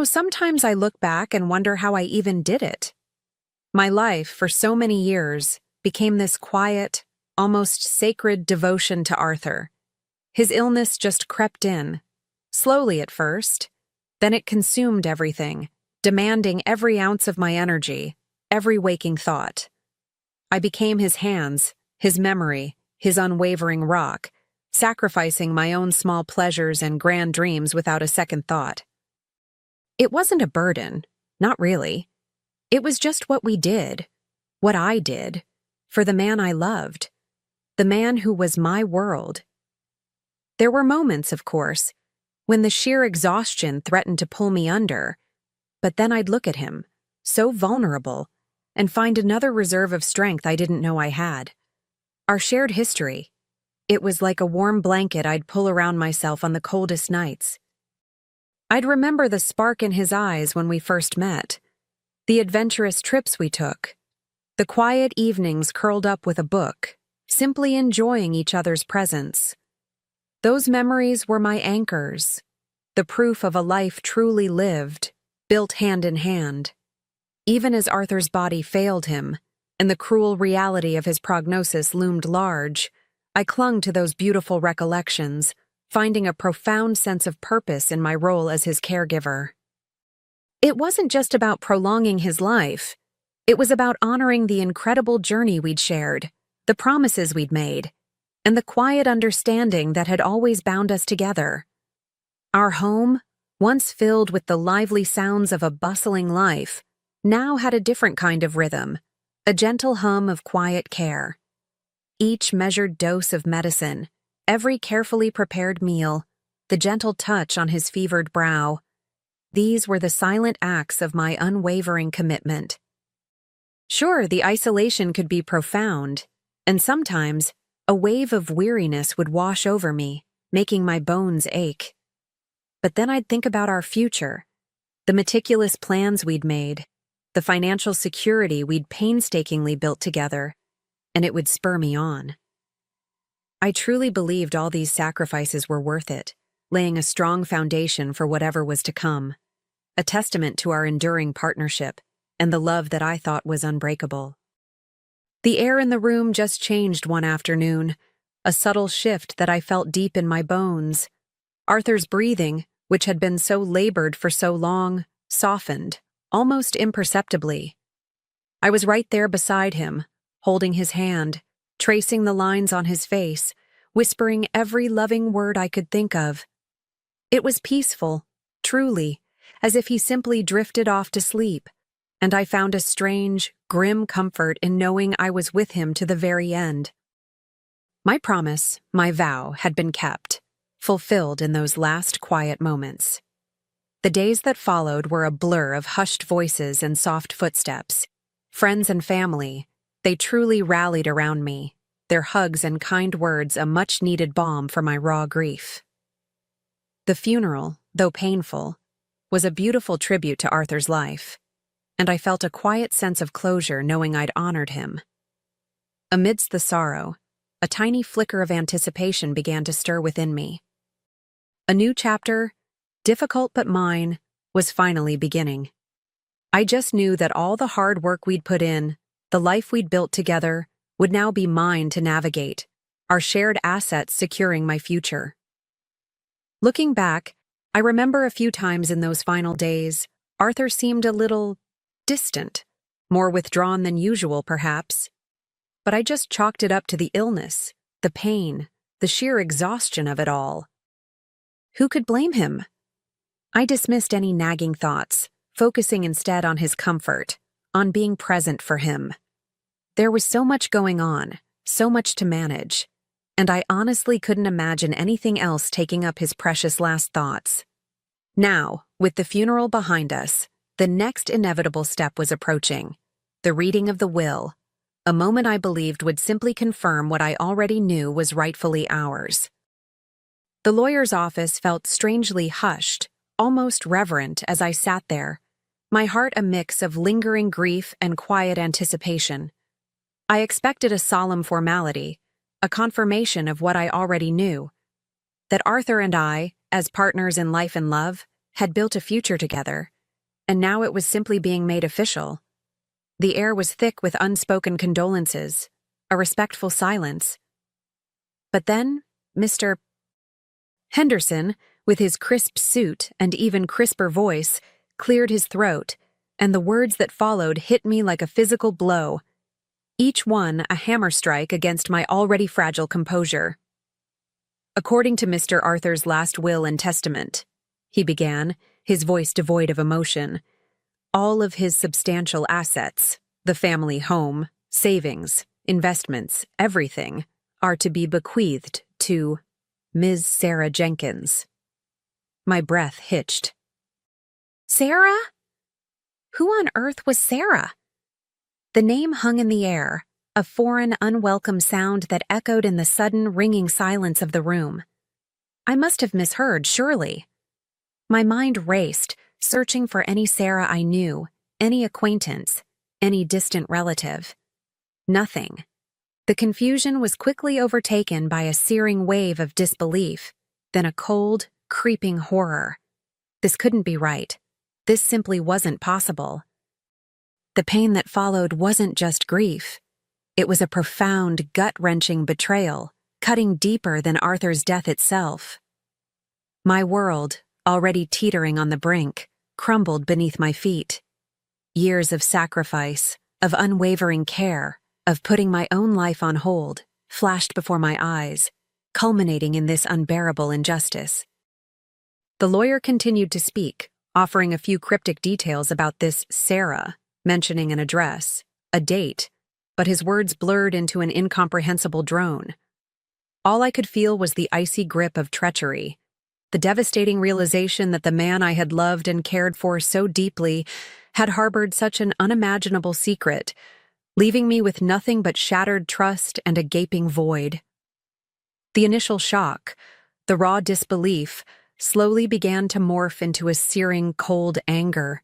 Sometimes I look back and wonder how I even did it. My life, for so many years, became this quiet, almost sacred devotion to Arthur. His illness just crept in, slowly at first. Then it consumed everything, demanding every ounce of my energy, every waking thought. I became his hands, his memory, his unwavering rock, sacrificing my own small pleasures and grand dreams without a second thought. It wasn't a burden, not really. It was just what we did, what I did, for the man I loved, the man who was my world. There were moments, of course, when the sheer exhaustion threatened to pull me under, but then I'd look at him, so vulnerable, and find another reserve of strength I didn't know I had. Our shared history. It was like a warm blanket I'd pull around myself on the coldest nights. I'd remember the spark in his eyes when we first met, the adventurous trips we took, the quiet evenings curled up with a book, simply enjoying each other's presence. Those memories were my anchors, the proof of a life truly lived, built hand in hand. Even as Arthur's body failed him, and the cruel reality of his prognosis loomed large, I clung to those beautiful recollections, finding a profound sense of purpose in my role as his caregiver. It wasn't just about prolonging his life. It was about honoring the incredible journey we'd shared, the promises we'd made, and the quiet understanding that had always bound us together. Our home, once filled with the lively sounds of a bustling life, now had a different kind of rhythm, a gentle hum of quiet care. Each measured dose of medicine, every carefully prepared meal, the gentle touch on his fevered brow, these were the silent acts of my unwavering commitment. Sure, the isolation could be profound, and sometimes a wave of weariness would wash over me, making my bones ache. But then I'd think about our future, the meticulous plans we'd made, the financial security we'd painstakingly built together, and it would spur me on. I truly believed all these sacrifices were worth it, laying a strong foundation for whatever was to come, a testament to our enduring partnership and the love that I thought was unbreakable. The air in the room just changed one afternoon, a subtle shift that I felt deep in my bones. Arthur's breathing, which had been so labored for so long, softened, almost imperceptibly. I was right there beside him, holding his hand, tracing the lines on his face, whispering every loving word I could think of. It was peaceful, truly, as if he simply drifted off to sleep, and I found a strange, grim comfort in knowing I was with him to the very end. My promise, my vow, had been kept, fulfilled in those last quiet moments. The days that followed were a blur of hushed voices and soft footsteps. Friends and family, they truly rallied around me, their hugs and kind words a much-needed balm for my raw grief. The funeral, though painful, was a beautiful tribute to Arthur's life, and I felt a quiet sense of closure knowing I'd honored him. Amidst the sorrow, a tiny flicker of anticipation began to stir within me. A new chapter, difficult but mine, was finally beginning. I just knew that all the hard work we'd put in, the life we'd built together, would now be mine to navigate, our shared assets securing my future. Looking back, I remember a few times in those final days, Arthur seemed a little distant, more withdrawn than usual, perhaps. But I just chalked it up to the illness, the pain, the sheer exhaustion of it all. Who could blame him? I dismissed any nagging thoughts, focusing instead on his comfort, on being present for him. There was so much going on, so much to manage, and I honestly couldn't imagine anything else taking up his precious last thoughts. Now, with the funeral behind us, the next inevitable step was approaching, the reading of the will, a moment I believed would simply confirm what I already knew was rightfully ours. The lawyer's office felt strangely hushed, almost reverent as I sat there, my heart a mix of lingering grief and quiet anticipation. I expected a solemn formality, a confirmation of what I already knew, that Arthur and I, as partners in life and love, had built a future together, and now it was simply being made official. The air was thick with unspoken condolences, a respectful silence. But then, Mr. Henderson, with his crisp suit and even crisper voice, cleared his throat, and the words that followed hit me like a physical blow, each one a hammer strike against my already fragile composure. "According to Mr. Arthur's last will and testament," he began, his voice devoid of emotion, "all of his substantial assets, the family home, savings, investments, everything, are to be bequeathed to Ms. Sarah Jenkins." My breath hitched. Sarah? Who on earth was Sarah? The name hung in the air, a foreign, unwelcome sound that echoed in the sudden, ringing silence of the room. I must have misheard, surely. My mind raced, searching for any Sarah I knew, any acquaintance, any distant relative. Nothing. The confusion was quickly overtaken by a searing wave of disbelief, then a cold, creeping horror. This couldn't be right. This simply wasn't possible. The pain that followed wasn't just grief. It was a profound, gut-wrenching betrayal, cutting deeper than Arthur's death itself. My world, already teetering on the brink, crumbled beneath my feet. Years of sacrifice, of unwavering care, of putting my own life on hold, flashed before my eyes, culminating in this unbearable injustice. The lawyer continued to speak, offering a few cryptic details about this Sarah, mentioning an address, a date, but his words blurred into an incomprehensible drone. All I could feel was the icy grip of treachery, the devastating realization that the man I had loved and cared for so deeply had harbored such an unimaginable secret, leaving me with nothing but shattered trust and a gaping void. The initial shock, the raw disbelief, slowly began to morph into a searing, cold anger.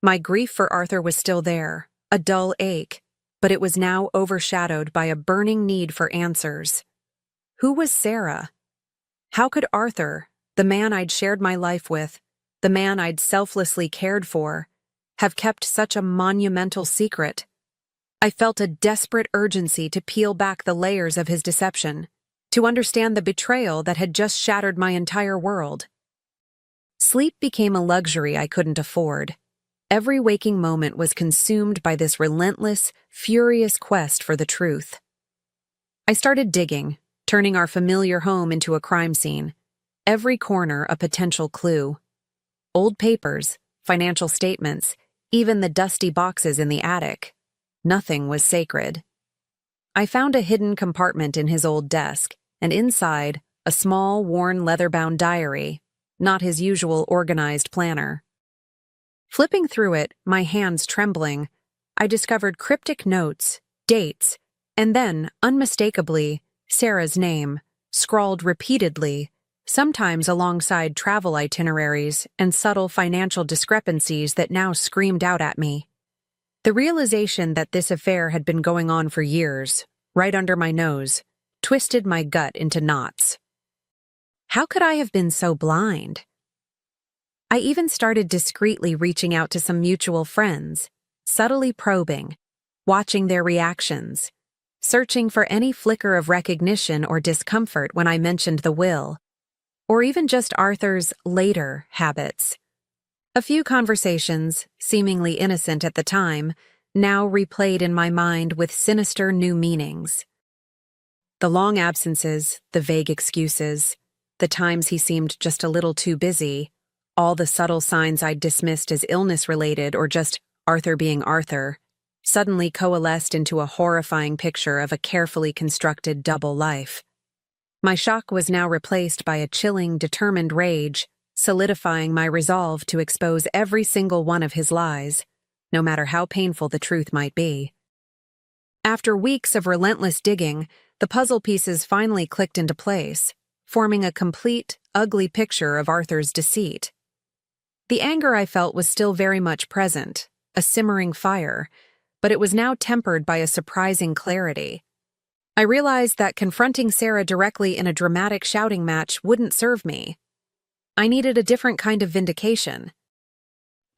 My grief for Arthur was still there, a dull ache, but it was now overshadowed by a burning need for answers. Who was Sarah? How could Arthur, the man I'd shared my life with, the man I'd selflessly cared for, have kept such a monumental secret? I felt a desperate urgency to peel back the layers of his deception, to understand the betrayal that had just shattered my entire world. Sleep became a luxury I couldn't afford. Every waking moment was consumed by this relentless, furious quest for the truth. I started digging, turning our familiar home into a crime scene, every corner a potential clue. Old papers, financial statements, even the dusty boxes in the attic. Nothing was sacred. I found a hidden compartment in his old desk, and inside, a small, worn leather-bound diary, not his usual organized planner. Flipping through it, my hands trembling, I discovered cryptic notes, dates, and then, unmistakably, Sarah's name, scrawled repeatedly, sometimes alongside travel itineraries and subtle financial discrepancies that now screamed out at me. The realization that this affair had been going on for years, right under my nose, twisted my gut into knots. How could I have been so blind? I even started discreetly reaching out to some mutual friends, subtly probing, watching their reactions, searching for any flicker of recognition or discomfort when I mentioned the will, or even just Arthur's later habits. A few conversations, seemingly innocent at the time, now replayed in my mind with sinister new meanings. The long absences, the vague excuses, the times he seemed just a little too busy, all the subtle signs I'd dismissed as illness-related or just Arthur being Arthur, suddenly coalesced into a horrifying picture of a carefully constructed double life. My shock was now replaced by a chilling, determined rage, solidifying my resolve to expose every single one of his lies, no matter how painful the truth might be. After weeks of relentless digging, the puzzle pieces finally clicked into place, forming a complete, ugly picture of Arthur's deceit. The anger I felt was still very much present, a simmering fire, but it was now tempered by a surprising clarity. I realized that confronting Sarah directly in a dramatic shouting match wouldn't serve me. I needed a different kind of vindication.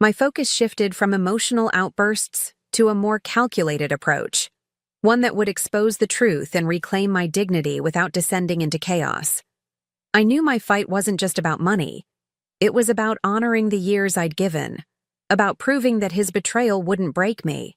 My focus shifted from emotional outbursts to a more calculated approach, one that would expose the truth and reclaim my dignity without descending into chaos. I knew my fight wasn't just about money. It was about honoring the years I'd given, about proving that his betrayal wouldn't break me.